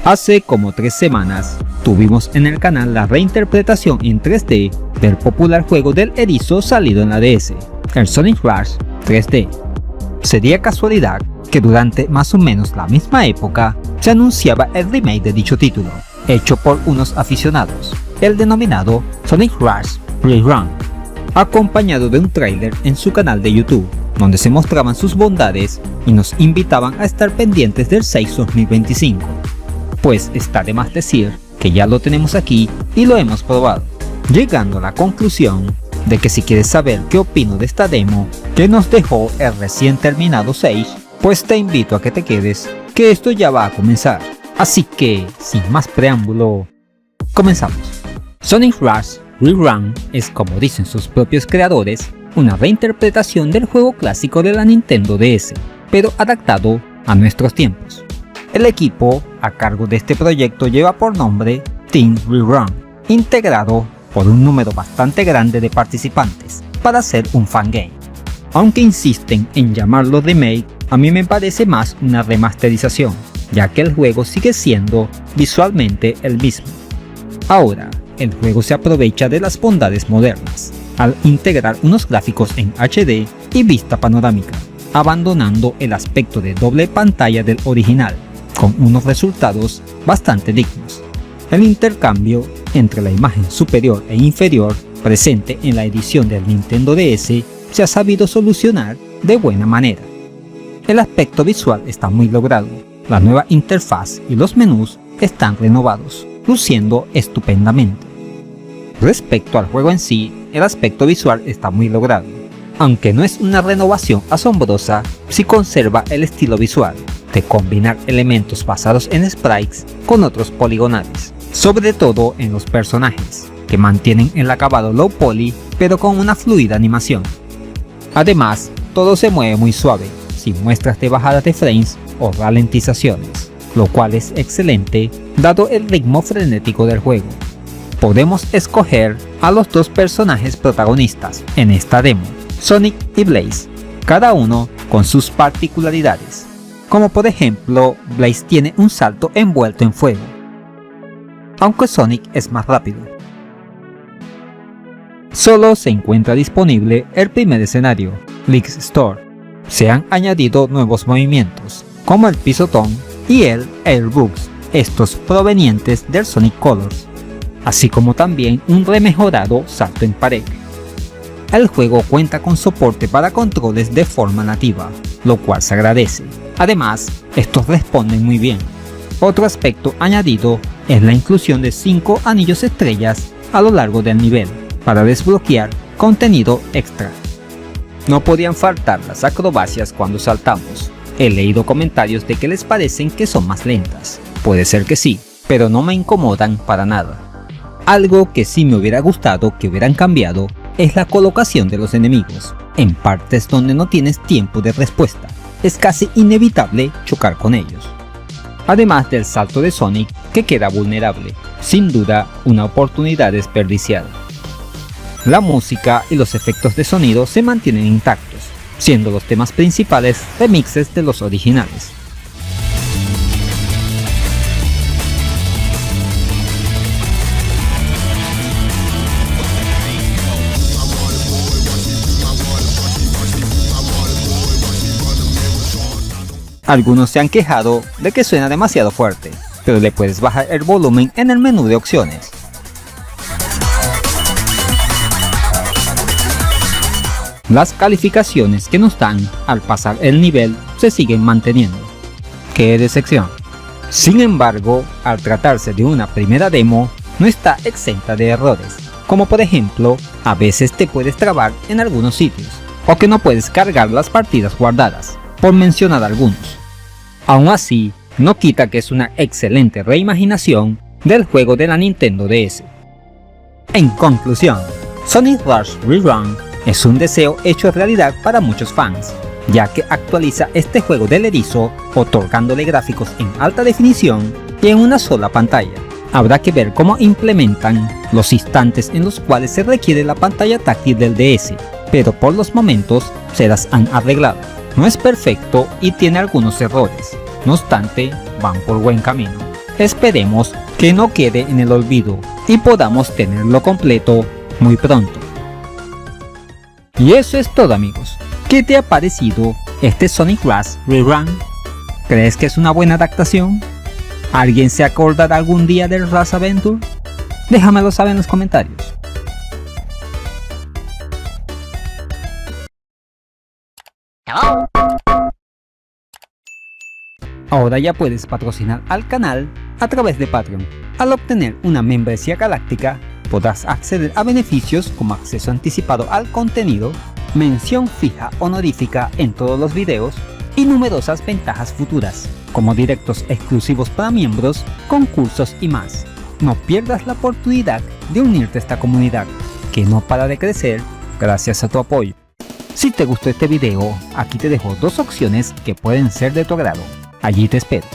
Hace como 3 semanas tuvimos en el canal la reinterpretación en 3D del popular juego del erizo salido en la DS, el Sonic Rush 3D. Sería casualidad que durante más o menos la misma época se anunciaba el remake de dicho título, hecho por unos aficionados, el denominado Sonic Rush Rerun, acompañado de un tráiler en su canal de YouTube, donde se mostraban sus bondades y nos invitaban a estar pendientes del 6 2025. Pues está de más decir que ya lo tenemos aquí y lo hemos probado, llegando a la conclusión de que si quieres saber qué opino de esta demo que nos dejó el recién terminado 6, pues te invito a que te quedes, que esto ya va a comenzar. Así que, sin más preámbulo, comenzamos. Sonic Rush Rerun es, como dicen sus propios creadores, una reinterpretación del juego clásico de la Nintendo DS, pero adaptado a nuestros tiempos. El equipo a cargo de este proyecto lleva por nombre Team Rerun, integrado por un número bastante grande de participantes para hacer un fangame. Aunque insisten en llamarlo remake, a mí me parece más una remasterización, ya que el juego sigue siendo visualmente el mismo. Ahora, el juego se aprovecha de las bondades modernas, al integrar unos gráficos en HD y vista panorámica, abandonando el aspecto de doble pantalla del original, con unos resultados bastante dignos. El intercambio entre la imagen superior e inferior presente en la edición del Nintendo DS se ha sabido solucionar de buena manera. El aspecto visual está muy logrado, la nueva interfaz y los menús están renovados, luciendo estupendamente. Respecto al juego en sí, el aspecto visual está muy logrado, aunque no es una renovación asombrosa si conserva el estilo visual de combinar elementos basados en sprites con otros poligonales, sobre todo en los personajes, que mantienen el acabado low poly pero con una fluida animación. Además, todo se mueve muy suave, sin muestras de bajadas de frames o ralentizaciones, lo cual es excelente dado el ritmo frenético del juego. Podemos escoger a los dos personajes protagonistas en esta demo, Sonic y Blaze, cada uno con sus particularidades, como por ejemplo Blaze tiene un salto envuelto en fuego, aunque Sonic es más rápido. Solo se encuentra disponible el primer escenario, League's Store. Se han añadido nuevos movimientos, como el pisotón y el Airbugs, estos provenientes del Sonic Colors, así como también un remejorado salto en pared. El juego cuenta con soporte para controles de forma nativa, lo cual se agradece. Además, estos responden muy bien. Otro aspecto añadido es la inclusión de 5 anillos estrellas a lo largo del nivel, para desbloquear contenido extra. No podían faltar las acrobacias cuando saltamos. He leído comentarios de que les parecen que son más lentas. Puede ser que sí, pero no me incomodan para nada. Algo que sí me hubiera gustado que hubieran cambiado es la colocación de los enemigos, en partes donde no tienes tiempo de respuesta. Es casi inevitable chocar con ellos. Además del salto de Sonic, que queda vulnerable, sin duda una oportunidad desperdiciada. La música y los efectos de sonido se mantienen intactos, siendo los temas principales remixes de los originales. Algunos se han quejado de que suena demasiado fuerte, pero le puedes bajar el volumen en el menú de opciones. Las calificaciones que nos dan al pasar el nivel se siguen manteniendo. ¡Qué decepción! Sin embargo, al tratarse de una primera demo, no está exenta de errores, como por ejemplo, a veces te puedes trabar en algunos sitios, o que no puedes cargar las partidas guardadas, por mencionar algunos. Aún así, no quita que es una excelente reimaginación del juego de la Nintendo DS. En conclusión, Sonic Rush Rerun es un deseo hecho realidad para muchos fans, ya que actualiza este juego del erizo, otorgándole gráficos en alta definición y en una sola pantalla. Habrá que ver cómo implementan los instantes en los cuales se requiere la pantalla táctil del DS, pero por los momentos se las han arreglado. No es perfecto y tiene algunos errores, no obstante van por buen camino. Esperemos que no quede en el olvido y podamos tenerlo completo muy pronto. Y eso es todo, amigos. ¿Qué te ha parecido este Sonic Rush Rerun? ¿Crees que es una buena adaptación? ¿Alguien se acordará algún día del Rush Adventure? Déjamelo saber en los comentarios. Ahora ya puedes patrocinar al canal a través de Patreon. Al obtener una membresía galáctica, podrás acceder a beneficios como acceso anticipado al contenido, mención fija honorífica en todos los videos y numerosas ventajas futuras, como directos exclusivos para miembros, concursos y más. No pierdas la oportunidad de unirte a esta comunidad, que no para de crecer gracias a tu apoyo. Si te gustó este video, aquí te dejo dos opciones que pueden ser de tu agrado. Allí te espero.